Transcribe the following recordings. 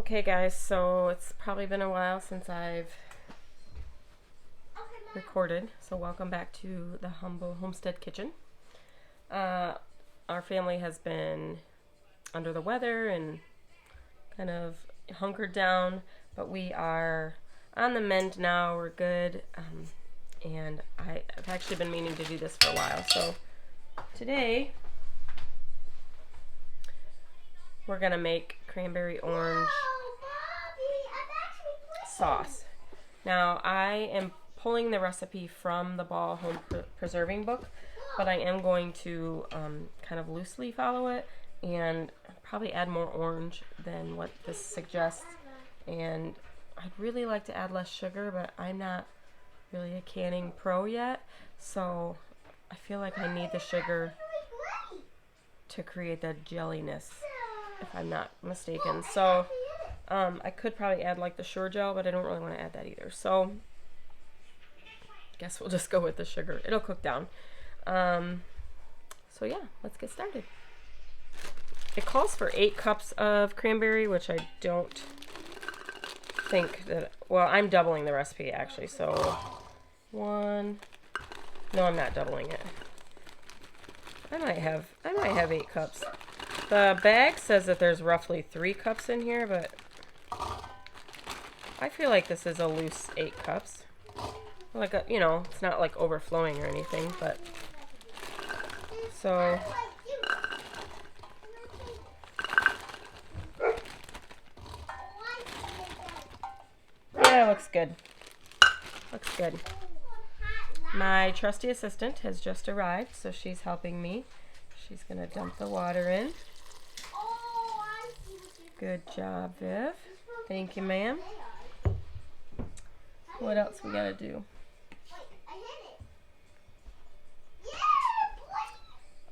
Okay guys, so it's probably been a while since I've recorded, so welcome back to the humble homestead kitchen. Our family has been under the weather and kind of hunkered down, but we are on the mend now. We're good, and I've actually been meaning to do this for a while. So today we're gonna make cranberry orange sauce. Now I am pulling the recipe from the Ball Home Preserving book, but I am going to kind of loosely follow it and probably add more orange than what this suggests. And I'd really like to add less sugar, but I'm not really a canning pro yet, so I feel like I need the sugar to create that jelliness, if I'm not mistaken. So I could probably add like the Sure Gel, but I don't really want to add that either. So I guess we'll just go with the sugar. It'll cook down. So yeah, let's get started. It calls for 8 cups of cranberry, which I don't think that, well, I'm doubling the recipe actually. So no, I'm not doubling it. I might have 8 cups. The bag says that there's roughly 3 cups in here, but I feel like this is a loose 8 cups. Like a, it's not like overflowing or anything, but so yeah, looks good. Looks good. My trusty assistant has just arrived, so she's helping me. She's gonna dump the water in. Good job, Viv. Thank you, ma'am. What else we gotta do?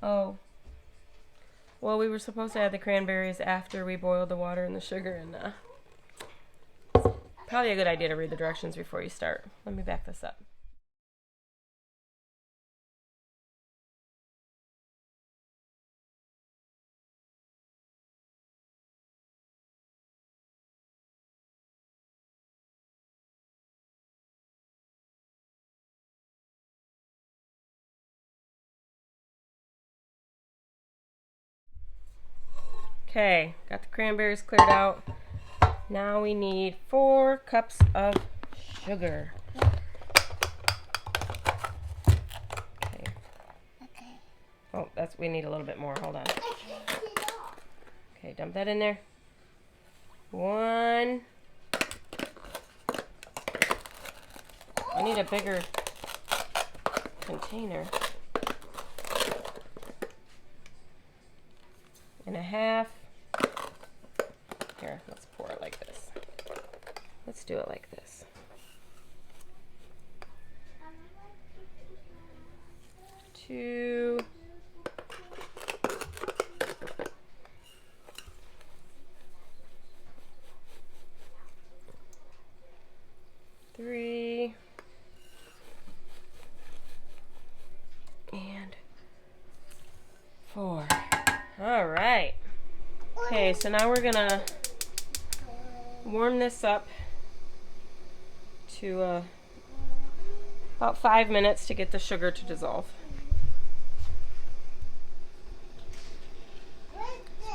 Oh. Well, we were supposed to add the cranberries after we boiled the water and the sugar, and probably a good idea to read the directions before you start. Let me back this up. Okay, got the cranberries cleared out. Now we need 4 cups of sugar. Okay. Oh, we need a little bit more. Hold on. Okay, dump that in there. 1. I need a bigger container. 1.5. Here, let's pour it like this. Let's do it like this. 2. 3. And 4. All right. Okay, so now we're gonna warm this up to about 5 minutes to get the sugar to dissolve. So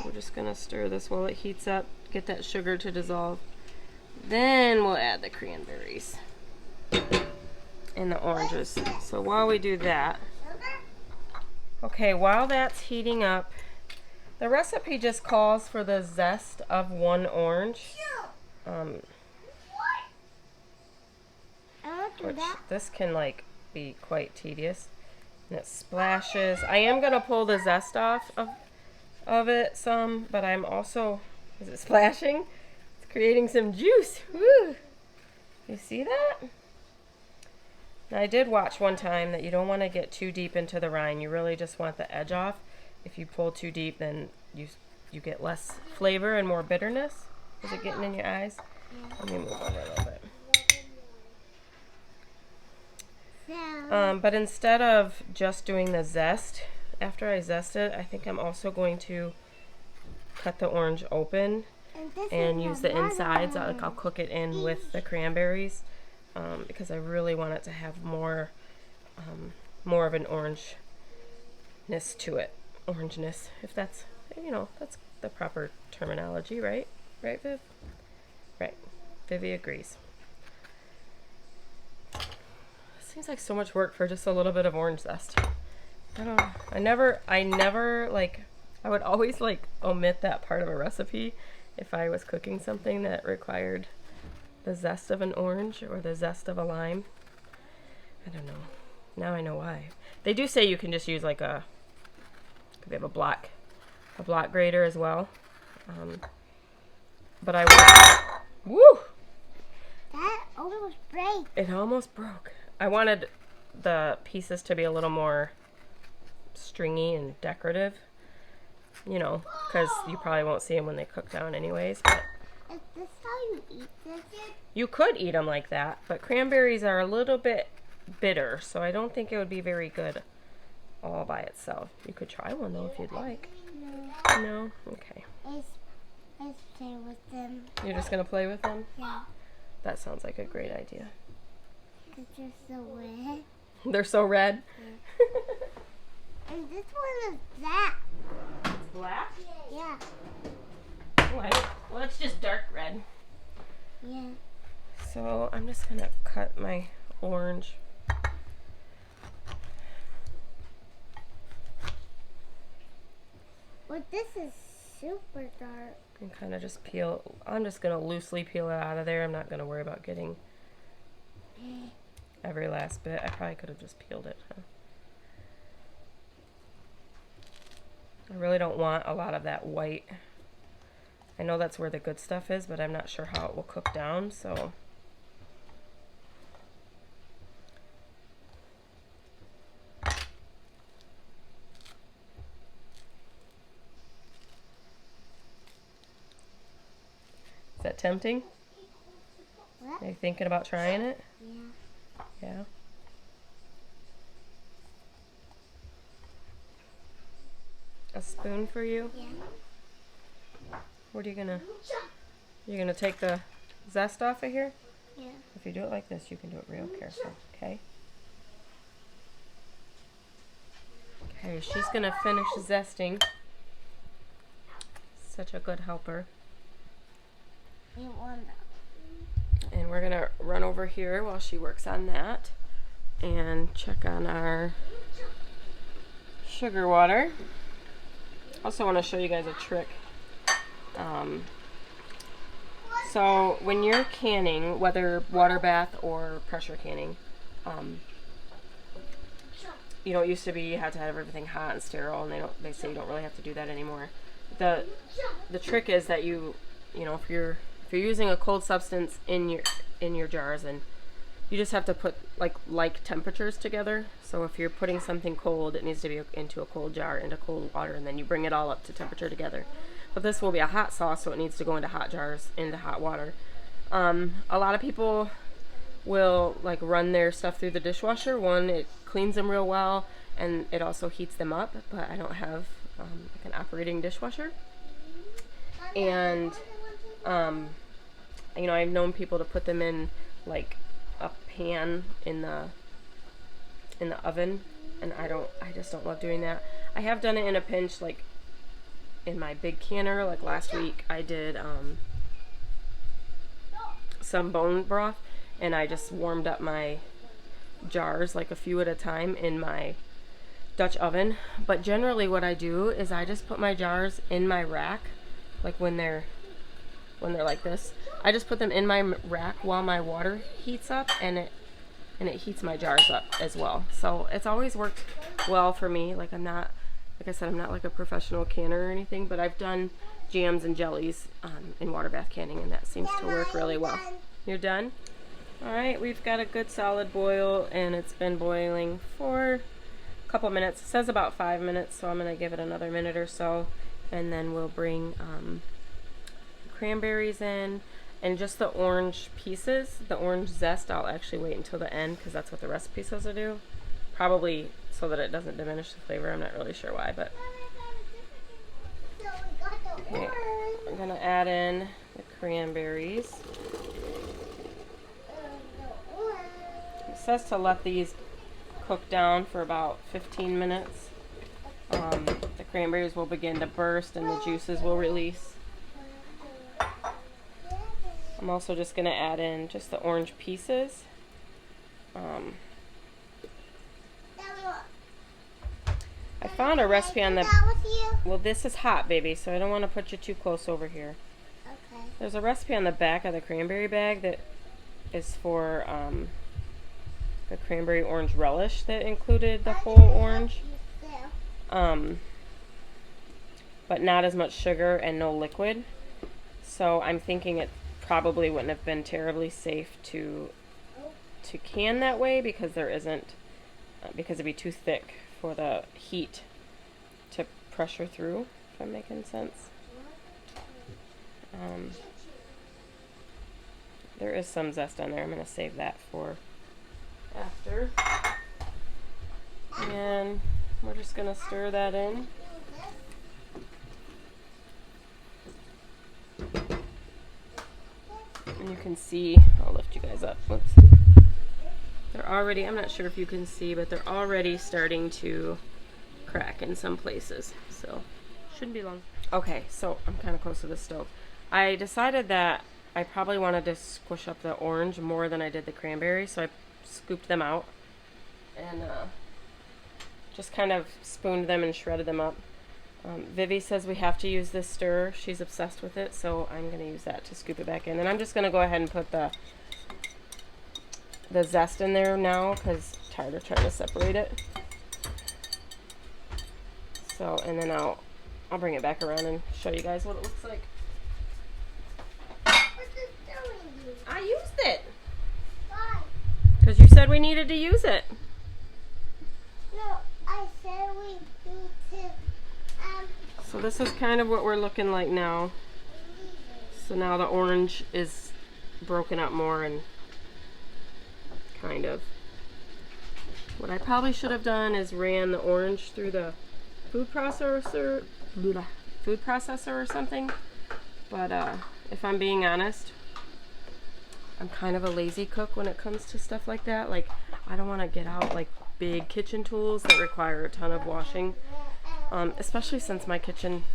we're just gonna stir this while it heats up, get that sugar to dissolve. Then we'll add the cranberries and the oranges. So while we do that, okay, while that's heating up, the recipe just calls for the zest of 1 orange. Which this can be quite tedious. And it splashes. I am gonna pull the zest off of it some, but I'm also, is it splashing? It's creating some juice. Woo! You see that? Now I did watch one time that you don't want to get too deep into the rind. You really just want the edge off. If you pull too deep, then you get less flavor and more bitterness. Is it getting in your eyes? Let me move over a little bit. But instead of just doing the zest, after I zest it, I think I'm also going to cut the orange open and use the insides. I'll cook it in with the cranberries because I really want it to have more of an orangeness to it. Orangeness, if that's, that's the proper terminology, right? Right, Viv? Right. Vivi agrees. Seems like so much work for just a little bit of orange zest. I never like, I would always like omit that part of a recipe if I was cooking something that required the zest of an orange or the zest of a lime. I don't know. Now I know why. They do say you can just use like they have a block grater as well. But I would, woo! That almost broke. It almost broke. I wanted the pieces to be a little more stringy and decorative, because you probably won't see them when they cook down anyways. But is this how you eat this? you could eat them like that, but cranberries are a little bit bitter, so I don't think it would be very good all by itself. You could try one though if you'd like. No. No? Okay. I play with them. You're just going to play with them? Yeah. That sounds like a great idea. They're so red. They're so red? Yeah. And this one is black. Black? Yeah. Well, it's just dark red. Yeah. So I'm just going to cut my orange. But this is super dark. And kind of just peel. I'm just going to loosely peel it out of there. I'm not going to worry about getting every last bit. I probably could have just peeled it. Huh? I really don't want a lot of that white. I know that's where the good stuff is, but I'm not sure how it will cook down, so. Is that tempting? What? Are you thinking about trying it? Yeah. Yeah. A spoon for you? Yeah. What are you gonna? You're gonna take the zest off of here? Yeah. If you do it like this, you can do it real careful, okay? Okay, she's gonna finish zesting. Such a good helper. You want And we're gonna run over here while she works on that and check on our sugar water. Also want to show you guys a trick. So when you're canning, whether water bath or pressure canning, it used to be you had to have everything hot and sterile, and they say you don't really have to do that anymore. The trick is that if you're using a cold substance in your jars, and you just have to put like temperatures together. So if you're putting something cold, it needs to be into a cold jar, into cold water, and then you bring it all up to temperature together. But this will be a hot sauce, so it needs to go into hot jars, into hot water. A lot of people will run their stuff through the dishwasher. One, it cleans them real well, and it also heats them up, but I don't have an operating dishwasher. And I've known people to put them in a pan in the oven, and I just don't love doing that. I have done it in a pinch, in my big canner. Last week I did some bone broth, and I just warmed up my jars a few at a time in my Dutch oven. But generally what I do is I just put my jars in my rack, when they're like this. I just put them in my rack while my water heats up, and it heats my jars up as well. So it's always worked well for me. I'm not a professional canner or anything, but I've done jams and jellies in water bath canning, and that seems to work really well. You're done? All right, we've got a good solid boil, and it's been boiling for a couple minutes. It says about 5 minutes, so I'm gonna give it another minute or so, and then we'll bring cranberries in, and just the orange pieces, the orange zest, I'll actually wait until the end, because that's what the recipe says to do. Probably so that it doesn't diminish the flavor. I'm not really sure why, but okay. I'm gonna add in the cranberries. It says to let these cook down for about 15 minutes. The cranberries will begin to burst and the juices will release. I'm also just going to add in just the orange pieces. I found a recipe on the... Well, this is hot, baby, so I don't want to put you too close over here. Okay. There's a recipe on the back of the cranberry bag that is for the cranberry orange relish that included the whole orange. But not as much sugar and no liquid. So I'm thinking it probably wouldn't have been terribly safe to can that way because there isn't, because it'd be too thick for the heat to pressure through, if I'm making sense. There is some zest on there. I'm going to save that for after. And we're just going to stir that in. And you can see, I'll lift you guys up. Whoops. They're already, I'm not sure if you can see, but they're already starting to crack in some places. So, shouldn't be long. Okay, so I'm kind of close to the stove. I decided that I probably wanted to squish up the orange more than I did the cranberry, so I scooped them out and just kind of spooned them and shredded them up. Vivi says we have to use this stir. She's obsessed with it, so I'm going to use that to scoop it back in. And I'm just going to go ahead and put the zest in there now because I'm tired of trying to separate it. So, and then I'll bring it back around and show you guys what it looks like. What's this doing? I used it. Why? Because you said we needed to use it. No, I said we need to. So this is kind of what we're looking like now. So now the orange is broken up more and kind of. What I probably should have done is ran the orange through the food processor or something. But if I'm being honest, I'm kind of a lazy cook when it comes to stuff like that. Like, I don't want to get out like big kitchen tools that require a ton of washing. Especially since my kitchen,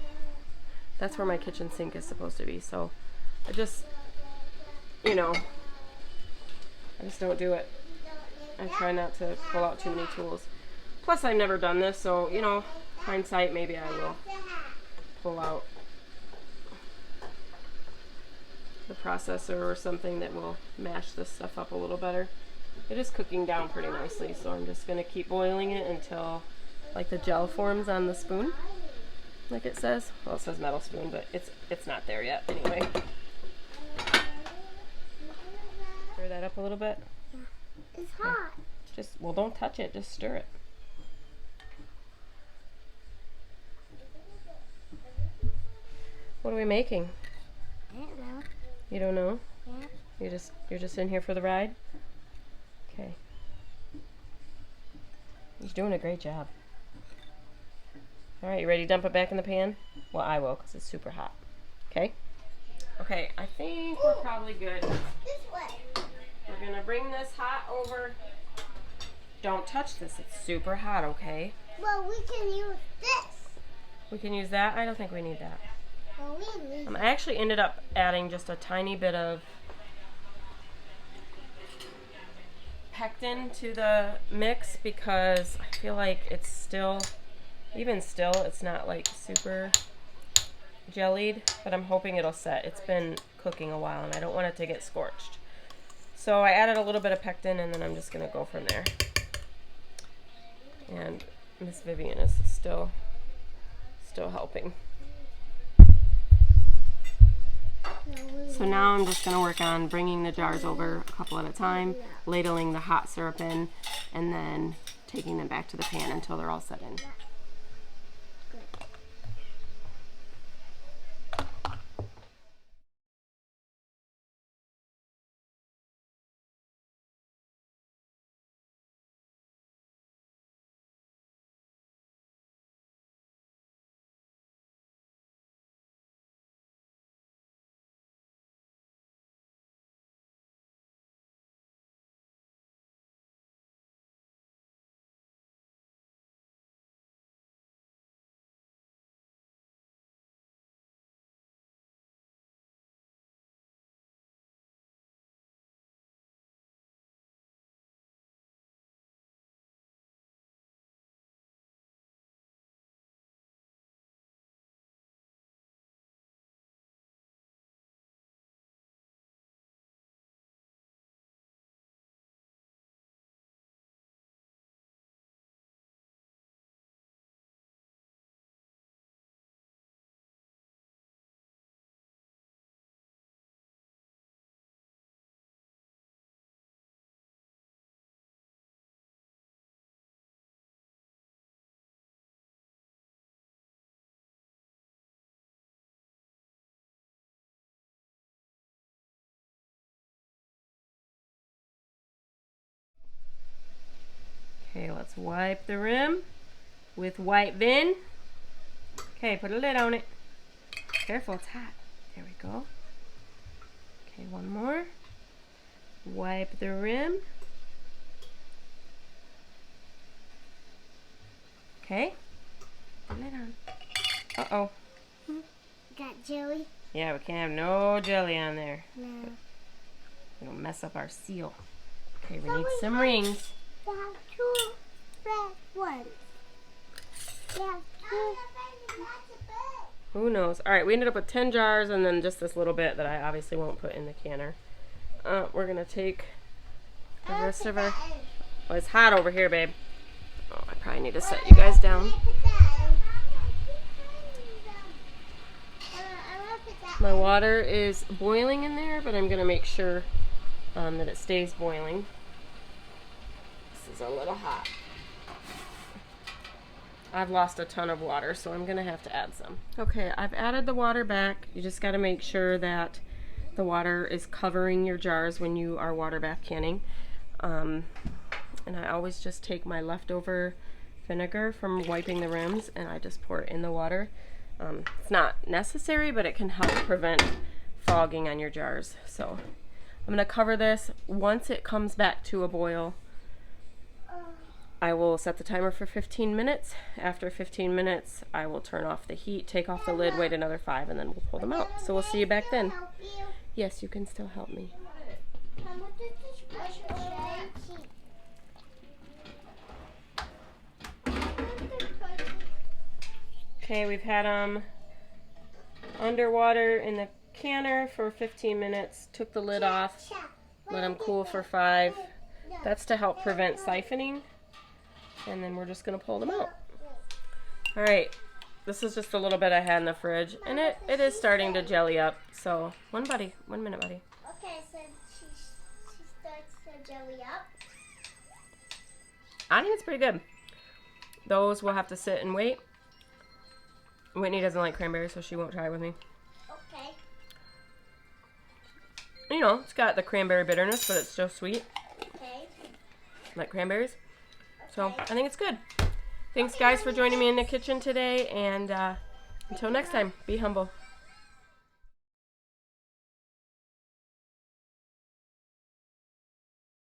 that's where my kitchen sink is supposed to be. So I just, I just don't do it. I try not to pull out too many tools. Plus, I've never done this, so, hindsight, maybe I will pull out the processor or something that will mash this stuff up a little better. It is cooking down pretty nicely, so I'm just going to keep boiling it until like the gel forms on the spoon, like it says. Well, it says metal spoon, but it's not there yet anyway. Stir that up a little bit. It's hot. Well, don't touch it, just stir it. What are we making? I don't know. You don't know? Yeah. You're just in here for the ride? Okay. You're doing a great job. All right, you ready to dump it back in the pan? Well, I will because it's super hot. Okay? Okay, I think we're probably good. This way. We're going to bring this hot over. Don't touch this. It's super hot, okay? Well, we can use this. We can use that? I don't think we need that. Well, we need I actually ended up adding just a tiny bit of pectin to the mix because I feel like it's still, even still, it's not like super jellied, but I'm hoping it'll set. It's been cooking a while and I don't want it to get scorched. So I added a little bit of pectin and then I'm just going to go from there. And Miss Vivian is still helping. So now I'm just going to work on bringing the jars over a couple at a time, ladling the hot syrup in, and then taking them back to the pan until they're all set in. Okay, let's wipe the rim with white Vin. Okay, put a lid on it. Careful, it's hot. There we go. Okay, one more. Wipe the rim. Okay. Put the lid on. Uh-oh. Got jelly? Yeah, we can't have no jelly on there. No. It'll mess up our seal. Okay, we need some rings. We have two red ones. We have two. Who knows? Alright, we ended up with 10 jars and then just this little bit that I obviously won't put in the canner. We're going to take the rest of our... Oh, it's hot over here, babe. Oh, I probably need to set you guys down. My water is boiling in there, but I'm going to make sure that it stays boiling. This is a little hot. I've lost a ton of water, so I'm going to have to add some. Okay, I've added the water back. You just got to make sure that the water is covering your jars when you are water bath canning. And I always just take my leftover vinegar from wiping the rims and I just pour it in the water. It's not necessary, but it can help prevent fogging on your jars. So I'm going to cover this. Once it comes back to a boil, I will set the timer for 15 minutes. After 15 minutes, I will turn off the heat, take off the lid, wait another 5, and then we'll pull them out. So we'll see you back then. Yes, you can still help me. Okay, we've had them underwater in the canner for 15 minutes. Took the lid off, let them cool for 5. That's to help prevent siphoning. And then we're just going to pull them out. Alright, this is just a little bit I had in the fridge. And it is starting to jelly up. So, 1 minute, buddy. Okay, so she starts to jelly up. I think it's pretty good. Those will have to sit and wait. Whitney doesn't like cranberry, so she won't try with me. Okay. You know, it's got the cranberry bitterness, but it's still sweet. Okay. Like cranberries. So, I think it's good. Thanks, guys, for joining me in the kitchen today. And until next time, be humble.